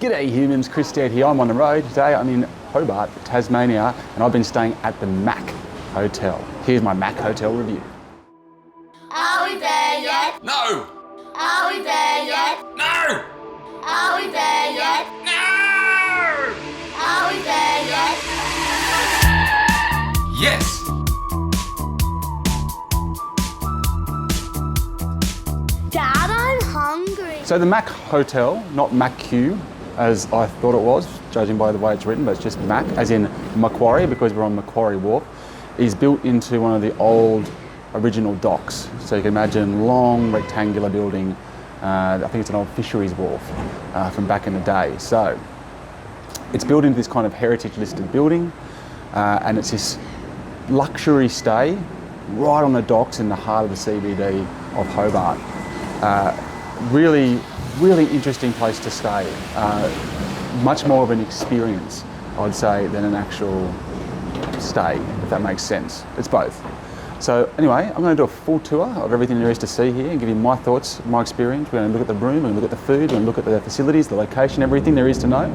G'day humans, Chris Stead here. I'm on the road. Today I'm in Hobart, Tasmania, and I've been staying at the MACq Hotel. Here's my MACq Hotel review. Are we there yet? No! Are we there yet? No! Are we there yet? No! Are we there yet? Yes! Dad, I'm hungry. So the MACq Hotel, not MACq as I thought it was, judging by the way it's written, but it's just MACq, as in Macquarie, because we're on Macquarie Wharf, is built into one of the old original docks. So you can imagine long rectangular building. I think it's an old fisheries wharf from back in the day. So it's built into this kind of heritage listed building, and it's this luxury stay right on the docks in the heart of the CBD of Hobart. Really interesting place to stay. Much more of an experience, I'd say, than an actual stay, if that makes sense. It's both. So anyway, I'm going to do a full tour of everything there is to see here and give you my thoughts, my experience. We're going to look at the room, we're going to look at the food, we're going to look at the facilities, the location, everything there is to know,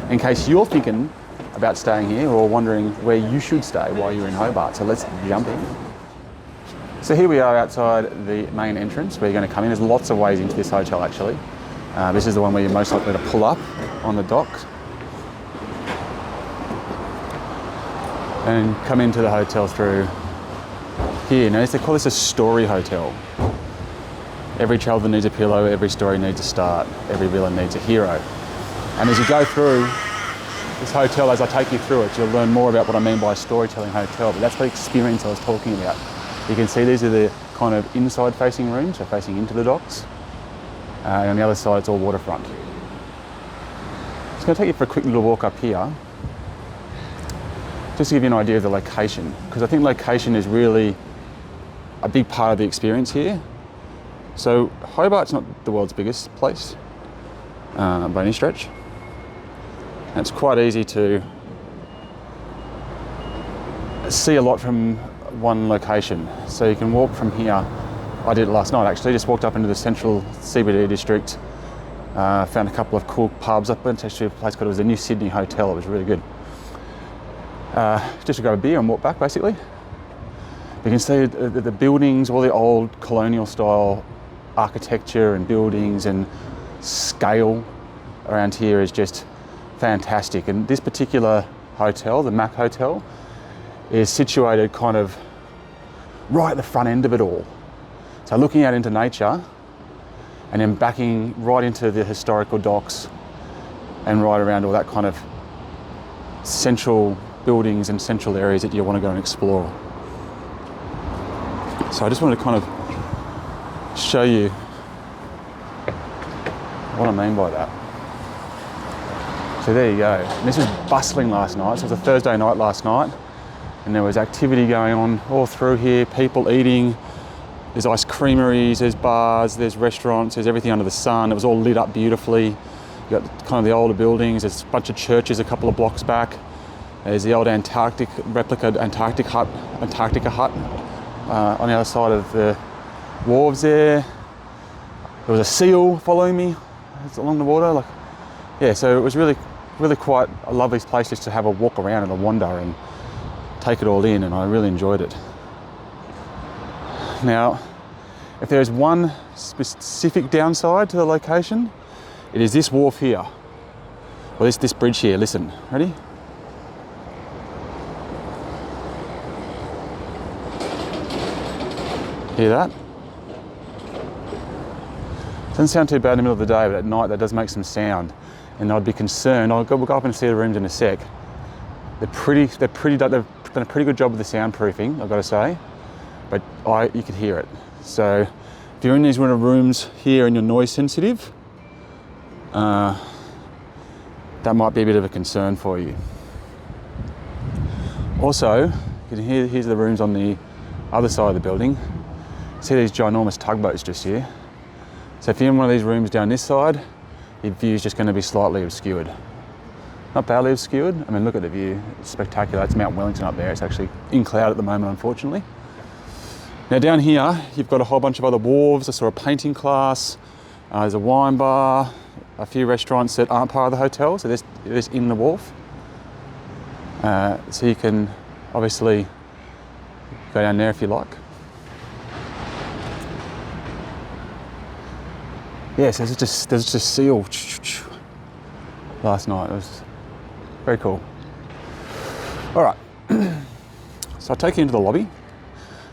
in case you're thinking about staying here or wondering where you should stay while you're in Hobart. So let's jump in. So here we are outside the main entrance where you're going to come in. There's lots of ways into this hotel actually. This is the one where you're most likely to pull up on the docks and come into the hotel through here. Now they call this a story hotel. Every traveller needs a pillow, every story needs a start, every villain needs a hero. And as you go through this hotel, as I take you through it, you'll learn more about what I mean by a storytelling hotel, but that's the experience I was talking about. You can see these are the kind of inside facing rooms, so facing into the docks. And on the other side it's all waterfront. Just going to take you for a quick little walk up here, just to give you an idea of the location, because I think location is really a big part of the experience here. So Hobart's not the world's biggest place by any stretch. And it's quite easy to see a lot from one location. So you can walk from here. I did it last night actually, just walked up into the central CBD district, found a couple of cool pubs. I went to a place called, it was the New Sydney Hotel, it was really good. Just to grab a beer and walk back basically. You can see the buildings, all the old colonial style architecture and buildings and scale around here is just fantastic. And this particular hotel, the MACq Hotel, is situated kind of right at the front end of it all. So looking out into nature and then backing right into the historical docks and right around all that kind of central buildings and central areas that you want to go and explore. So I just wanted to kind of show you what I mean by that. So there you go. And this was bustling last night. So it was a Thursday night last night, and there was activity going on all through here, people eating. There's ice creameries, there's bars, there's restaurants, there's everything under the sun. It was all lit up beautifully. You got kind of the older buildings, there's a bunch of churches a couple of blocks back. There's the old replica Antarctica hut on the other side of the wharves there. There was a seal following me along the water. Yeah, so it was really quite a lovely place just to have a walk around and a wander and take it all in, and I really enjoyed it. Now, if there's one specific downside to the location, it is this wharf here, or this bridge here. Listen, ready? Hear that? Doesn't sound too bad in the middle of the day, but at night that does make some sound, and I'd be concerned. We'll go up and see the rooms in a sec. They've done a pretty good job with the soundproofing, I've got to say, but you could hear it. So if you're in these rooms here and you're noise sensitive, that might be a bit of a concern for you. Also, you can hear, here's the rooms on the other side of the building. See these ginormous tugboats just here. So if you're in one of these rooms down this side, your view's just going to be slightly obscured. Not badly obscured. I mean, look at the view. It's spectacular. It's Mount Wellington up there. It's actually in cloud at the moment, unfortunately. Now down here, you've got a whole bunch of other wharves. I saw a painting class. There's a wine bar. a few restaurants that aren't part of the hotel, so there's in the wharf. So you can obviously go down there if you like. Yes, there's just seal last night. It was very cool. All right, so I'll take you into the lobby,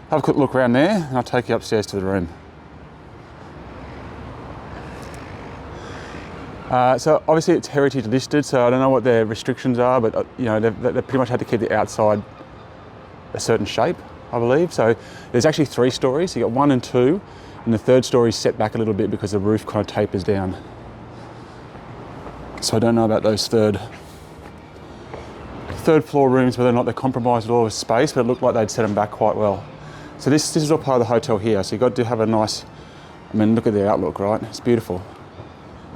have a quick look around there, and I'll take you upstairs to the room. So obviously it's heritage listed, so I don't know what their restrictions are, but you know, they pretty much had to keep the outside a certain shape, I believe. So there's actually 3 stories. You got 1 and 2, and the 3rd story is set back a little bit because the roof kind of tapers down. So I don't know about those third floor rooms, whether or not they're compromised at all with space, but it looked like they'd set them back quite well. So this is all part of the hotel here. So you've got to have a nice, I mean, look at the outlook, right? It's beautiful.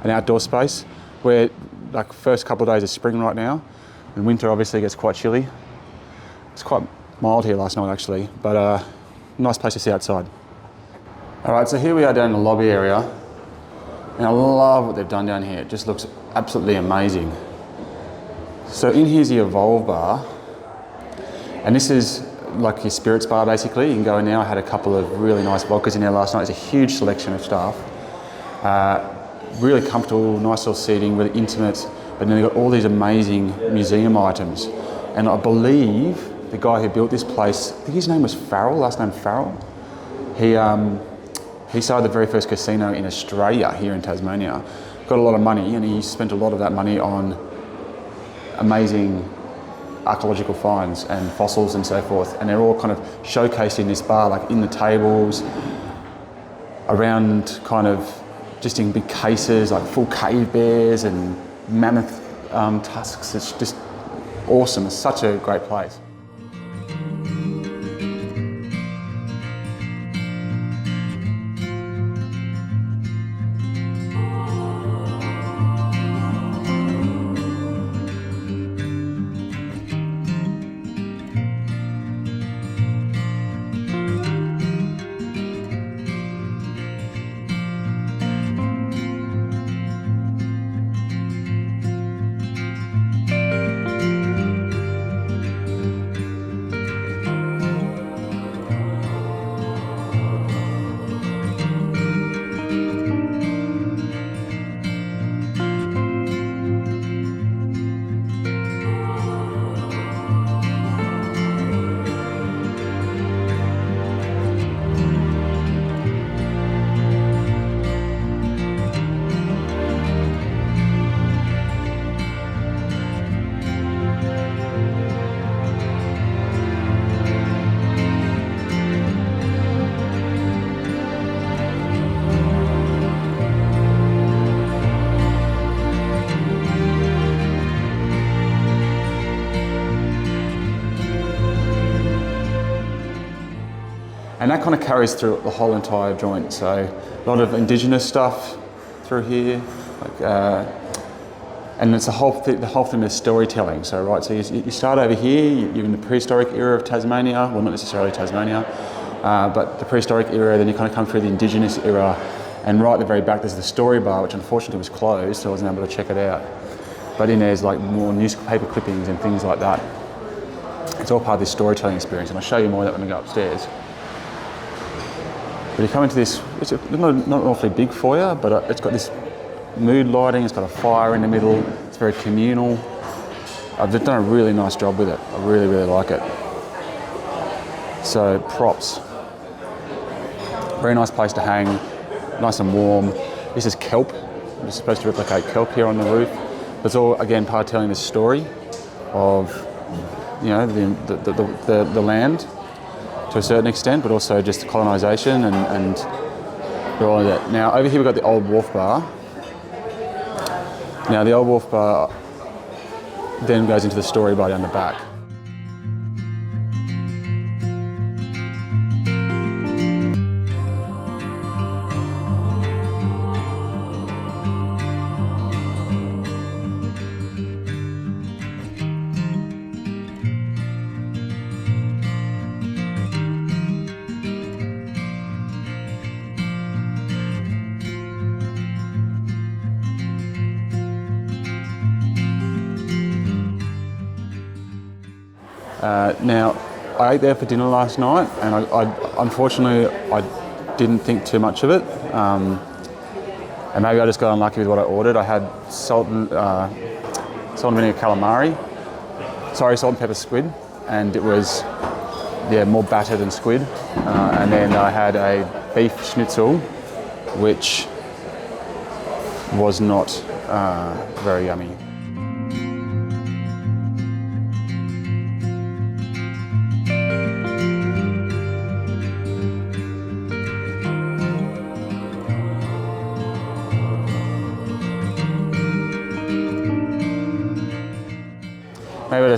An outdoor space where, like, first couple of days of spring right now, and winter obviously gets quite chilly. It's quite mild here last night actually, but nice place to see outside. All right, so here we are down in the lobby area, and I love what they've done down here. It just looks absolutely amazing. So in here's the Evolve bar, and this is like your spirits bar basically. You can go in there. I had a couple of really nice vodkas in there last night. There's a huge selection of stuff. Really comfortable, nice little seating, really intimate, and then they've got all these amazing museum items. And I believe the guy who built this place, I think his name was Farrell, last name Farrell. He started the very first casino in Australia here in Tasmania. Got a lot of money, and he spent a lot of that money on amazing archaeological finds and fossils and so forth. And they're all kind of showcased in this bar, like in the tables, around kind of just in big cases, like full cave bears and mammoth tusks. It's just awesome. It's such a great place. And that kind of carries through the whole entire joint. So a lot of indigenous stuff through here, like, and it's the whole thing is storytelling. So right, so you start over here, you're in the prehistoric era of Tasmania, well not necessarily Tasmania, but the prehistoric era, then you kind of come through the indigenous era, and right at the very back there's the story bar, which unfortunately was closed, so I wasn't able to check it out. But in there's like more newspaper clippings and things like that. It's all part of this storytelling experience, and I'll show you more of that when we go upstairs. But you come into this, it's not an awfully big foyer, but it's got this mood lighting, it's got a fire in the middle, it's very communal. They've done a really nice job with it. I really, really like it. So props. Very nice place to hang, nice and warm. This is kelp. It's supposed to replicate kelp here on the roof. But it's all, again, part of telling the story of, you know, the land to a certain extent, but also just colonisation and all of that. Now over here we've got the old wharf bar. Now the old wharf bar then goes into the story bar down the back. Now, I ate there for dinner last night, and unfortunately I didn't think too much of it. And maybe I just got unlucky with what I ordered. I had salt and vinegar calamari, salt and pepper squid, and it was more batter than squid. And then I had a beef schnitzel, which was not very yummy.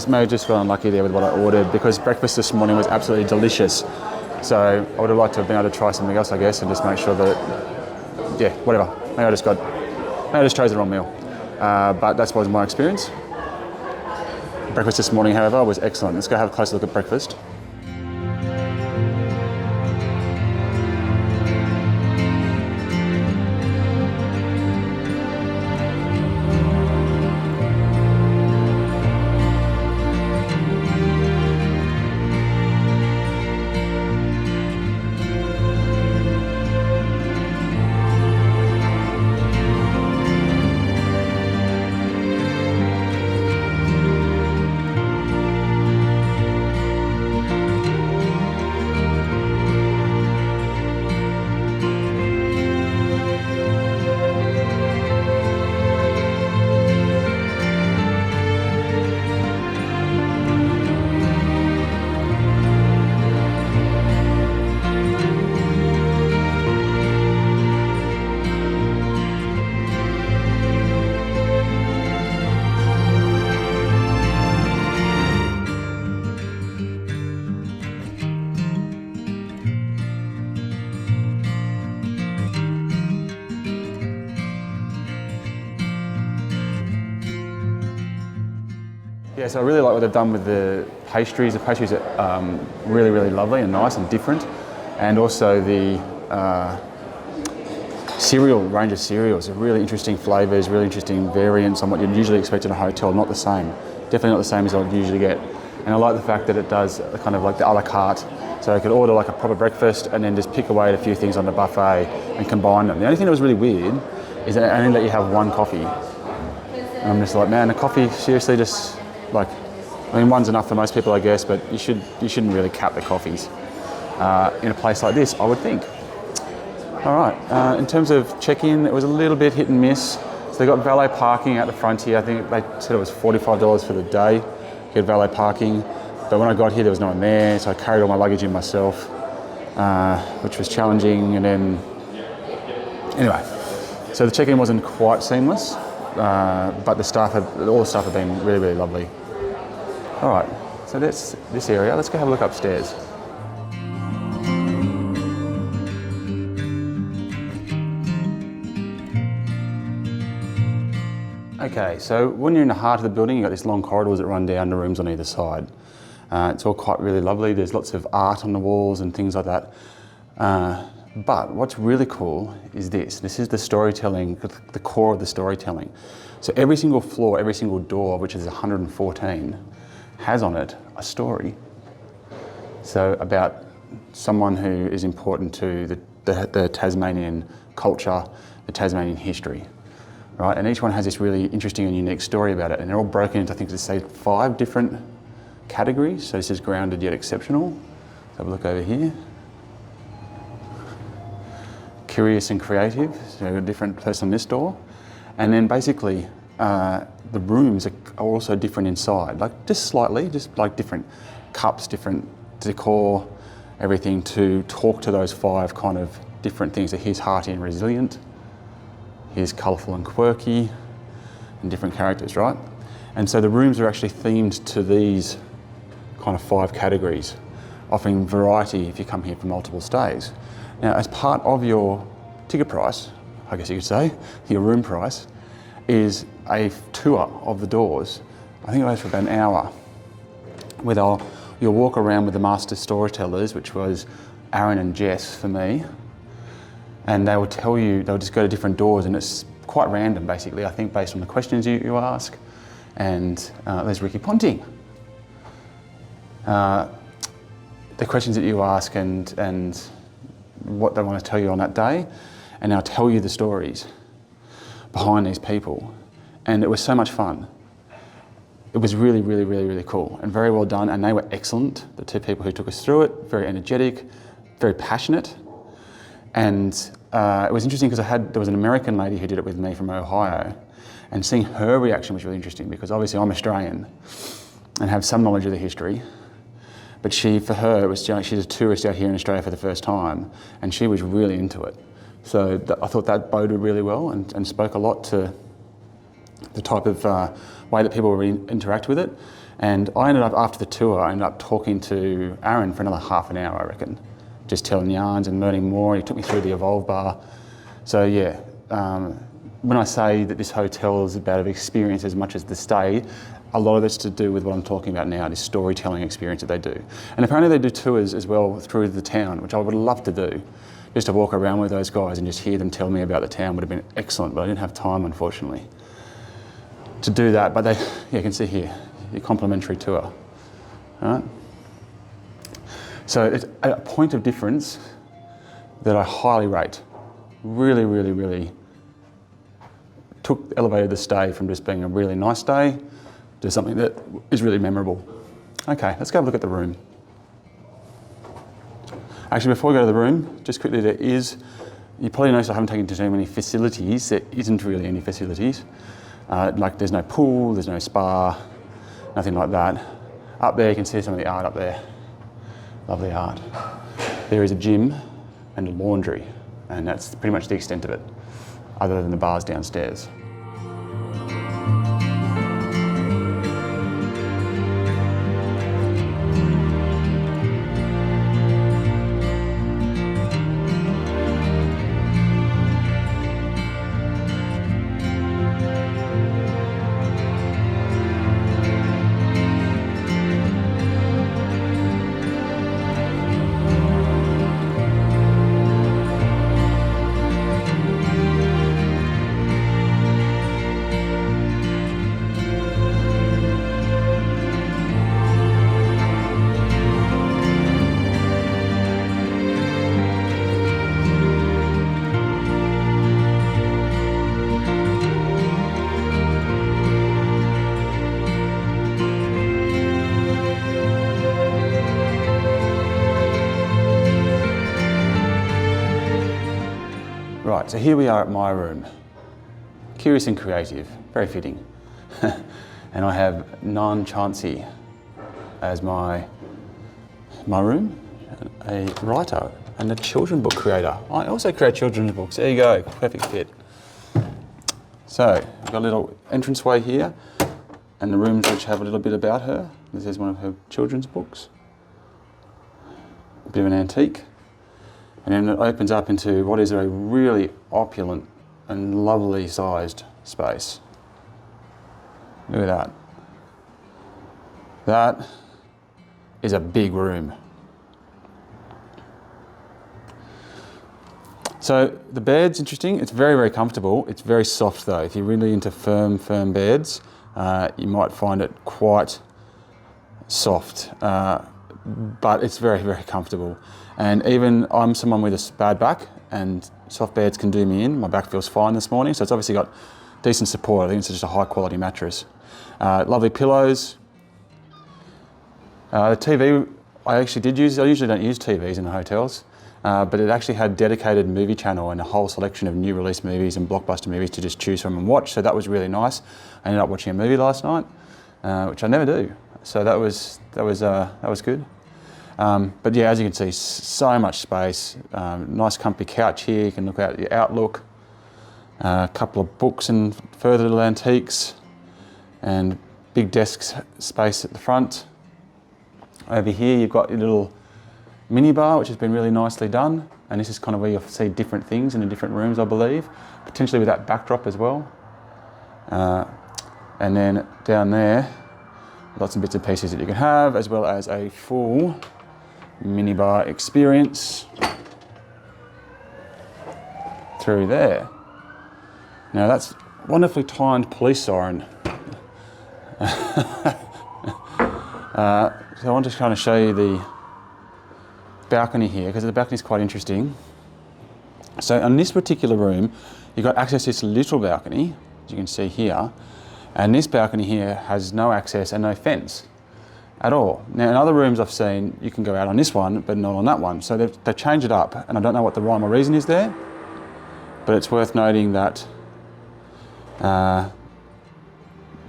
Maybe I just got unlucky there with what I ordered, because breakfast this morning was absolutely delicious. So I would have liked to have been able to try something else, I guess, and just make sure that, whatever. Maybe I just chose the wrong meal. But that was my experience. Breakfast this morning, however, was excellent. Let's go have a closer look at breakfast. Yeah, so I really like what they've done with the pastries. The pastries are really, really lovely and nice and different. And also the range of cereals are really interesting flavours, really interesting variants on what you'd usually expect in a hotel. Not the same. Definitely not the same as I'd usually get. And I like the fact that it does kind of like the a la carte. So I could order like a proper breakfast and then just pick away at a few things on the buffet and combine them. The only thing that was really weird is that they only let you have one coffee. And I'm just like, man, the coffee, seriously, just like, I mean, one's enough for most people, I guess, but you shouldn't really cap the coffees in a place like this, I would think. All right, in terms of check-in, it was a little bit hit and miss. So they got valet parking out the front here. I think they said it was $45 for the day to get valet parking. But when I got here, there was no one there, so I carried all my luggage in myself, which was challenging. And then, anyway, so the check-in wasn't quite seamless, but all the staff have been really, really lovely. All right, so that's this area. Let's go have a look upstairs. Okay, so when you're in the heart of the building, you've got these long corridors that run down to rooms on either side. It's all quite really lovely. There's lots of art on the walls and things like that. But what's really cool is this. This is the storytelling, the core of the storytelling. So every single floor, every single door, which is 114, has on it a story. So about someone who is important to the Tasmanian culture, the Tasmanian history, right? And each one has this really interesting and unique story about it. And they're all broken into, I think, to say 5 different categories. So this is grounded yet exceptional. Let's have a look over here. Curious and creative, so a different person on this door. And then basically, the rooms are also different inside, like just slightly, just like different cups, different decor, everything to talk to those 5 kind of different things. So here's hearty and resilient, here's colourful and quirky, and different characters, right? And so the rooms are actually themed to these kind of 5 categories, offering variety if you come here for multiple stays. Now, as part of your ticket price, I guess you could say, your room price, is a tour of the doors. I think it lasts for about an hour. You'll walk around with the master storytellers, which was Aaron and Jess for me, and they will tell you, they'll just go to different doors, and it's quite random basically, I think, based on the questions you ask. And there's Ricky Ponting. the questions that you ask and what they want to tell you on that day, and they'll tell you the stories behind these people. And it was so much fun. It was really, really, really, really cool and very well done, and they were excellent. The two people who took us through it, very energetic, very passionate. And it was interesting because there was an American lady who did it with me from Ohio, and seeing her reaction was really interesting because obviously I'm Australian and have some knowledge of the history. But for her, it was she's a tourist out here in Australia for the first time, and she was really into it. So I thought that boded really well and spoke a lot to the type of way that people interact with it. And I ended up, after the tour, I ended up talking to Aaron for another half an hour, I reckon, just telling yarns and learning more. He took me through the Evolve Bar. So yeah, when I say that this hotel is about an experience as much as the stay, a lot of it's to do with what I'm talking about now, this storytelling experience that they do. And apparently they do tours as well through the town, which I would love to do. Just to walk around with those guys and just hear them tell me about the town would have been excellent, but I didn't have time, unfortunately, to do that. But you can see here, your complimentary tour. All right? So it's a point of difference that I highly rate. Really, really, really elevated the stay from just being a really nice day to something that is really memorable. Okay, let's go have a look at the room. Actually, before we go to the room, just quickly, you probably noticed I haven't taken too many facilities. There isn't really any facilities. Like there's no pool, there's no spa, nothing like that. Up there, you can see some of the art up there. Lovely art. There is a gym and a laundry, and that's pretty much the extent of it, other than the bars downstairs. Right, so here we are at my room. Curious and creative, very fitting. And I have Nan Chansey as my room, a writer and a children's book creator. I also create children's books. There you go, perfect fit. So, we've got a little entranceway here, and the rooms which have a little bit about her. This is one of her children's books. A bit of an antique. And then it opens up into what is a really opulent and lovely sized space. Look at that. That is a big room. So the bed's interesting. It's very, very comfortable. It's very soft though. If you're really into firm beds, you might find it quite soft, but it's very, very comfortable. And even I'm someone with a bad back, and soft beds can do me in. My back feels fine this morning, so it's obviously got decent support. I think it's just a high quality mattress. Lovely pillows. The TV I actually did use. I usually don't use TVs in the hotels, but it actually had dedicated movie channel and a whole selection of new release movies and blockbuster movies to just choose from and watch. So that was really nice. I ended up watching a movie last night, which I never do. So that was good. But yeah, as you can see, so much space. Nice comfy couch here. You can look out at the outlook. A couple of books and further little antiques, and big desk space at the front. Over here, you've got your little mini bar, which has been really nicely done. And this is kind of where you'll see different things in the different rooms, I believe, potentially with that backdrop as well. And then down there, lots of bits and pieces that you can have, as well as a full minibar experience through there. Now that's wonderfully timed police siren. So I want to kind of show you the balcony here, because the balcony is quite interesting. So on this particular room, you've got access to this little balcony, as you can see here, and this balcony here has no access and no fence at all. Now in other rooms I've seen, you can go out on this one, but not on that one. So they've changed it up, and I don't know what the rhyme or reason is there, but it's worth noting that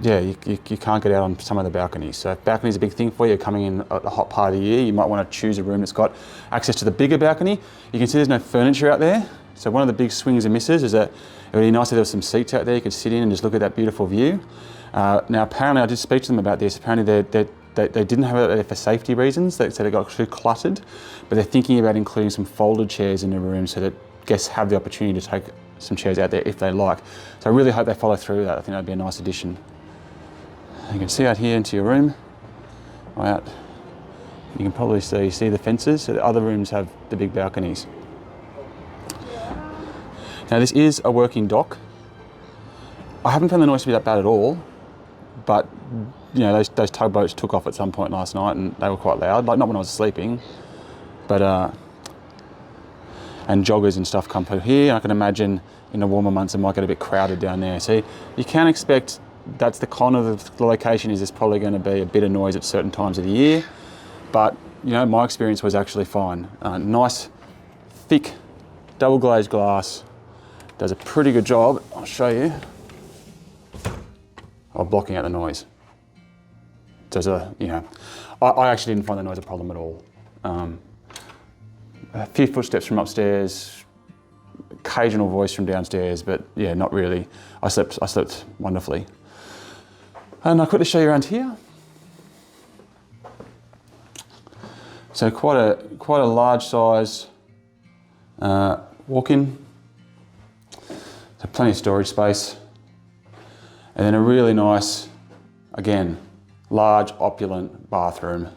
yeah, you can't get out on some of the balconies. So if balcony is a big thing for you, coming in a hot part of the year, you might want to choose a room that's got access to the bigger balcony. You can see there's no furniture out there. So one of the big swings and misses is that it would be nice if there was some seats out there you could sit in and just look at that beautiful view. Now apparently, I did speak to them about this, apparently they didn't have it there for safety reasons, so they got too cluttered, but they're thinking about including some folded chairs in the room so that guests have the opportunity to take some chairs out there if they like. So I really hope they follow through with that. I think that'd be a nice addition. You can see out here into your room, out. You can probably see the fences, so the other rooms have the big balconies. Now this is a working dock. I haven't found the noise to be that bad at all, but you know, those tugboats took off at some point last night and they were quite loud, like not when I was sleeping, but and joggers and stuff come through here. I can imagine in the warmer months it might get a bit crowded down there. So you can expect, that's the con of the location, is there's probably going to be a bit of noise at certain times of the year, but you know, my experience was actually fine. Nice, thick, double glazed glass, does a pretty good job, I'll show you, of blocking out the noise. Does you know, I actually didn't find the noise a problem at all. A few footsteps from upstairs, occasional voice from downstairs, but yeah, not really. I slept wonderfully. And I'll quickly show you around here. So quite a large size walk-in. So plenty of storage space. And then a really nice, again, large opulent bathroom.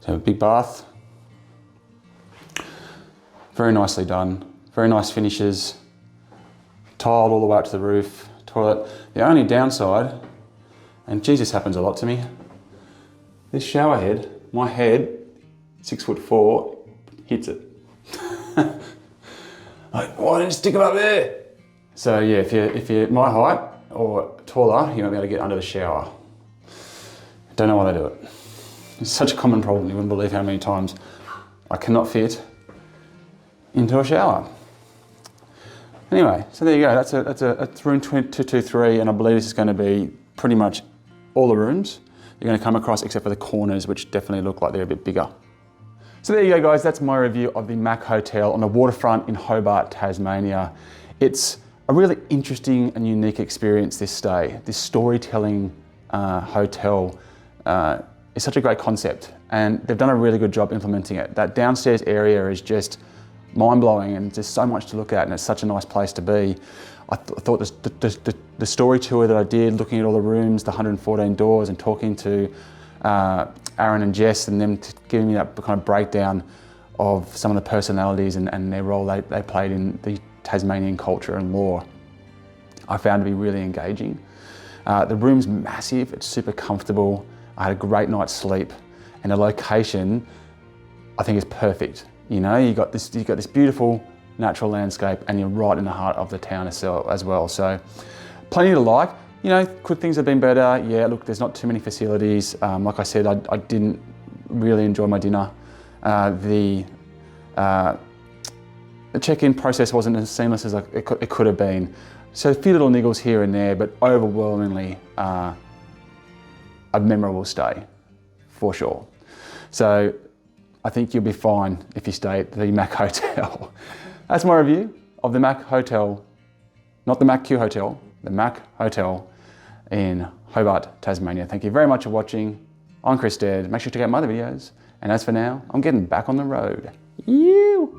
So a big bath. Very nicely done. Very nice finishes. Tiled all the way up to the roof. Toilet. The only downside, and geez, this happens a lot to me, this shower head, my head, 6'4", hits it. Like, why didn't you stick them up there? So yeah, if you're my height or taller, you won't be able to get under the shower. Don't know why they do it. It's such a common problem, you wouldn't believe how many times I cannot fit into a shower. Anyway, so there you go. That's room 223, and I believe this is going to be pretty much all the rooms you're going to come across, except for the corners, which definitely look like they're a bit bigger. So there you go, guys. That's my review of the MACq Hotel on the waterfront in Hobart, Tasmania. It's a really interesting and unique experience, this stay. This storytelling hotel is such a great concept, and they've done a really good job implementing it. That downstairs area is just mind-blowing, and there's so much to look at, and it's such a nice place to be. I thought the story tour that I did, looking at all the rooms, the 114 doors, and talking to Aaron and Jess, and them giving me that kind of breakdown of some of the personalities and their role they played in the Tasmanian culture and law, I found to be really engaging. The room's massive, it's super comfortable. I had a great night's sleep, and the location I think is perfect. You know, you got this beautiful natural landscape, and you're right in the heart of the town as well. So, plenty to like. You know, could things have been better? Yeah, look, there's not too many facilities. Like I said, I didn't really enjoy my dinner. The check-in process wasn't as seamless as it could have been. So a few little niggles here and there, but overwhelmingly a memorable stay, for sure. So I think you'll be fine if you stay at the MACq Hotel. That's my review of the MACq Hotel, not the MACq Hotel, the MACq Hotel in Hobart, Tasmania. Thank you very much for watching. I'm Chris Stead. Make sure to check out my other videos. And as for now, I'm getting back on the road. You.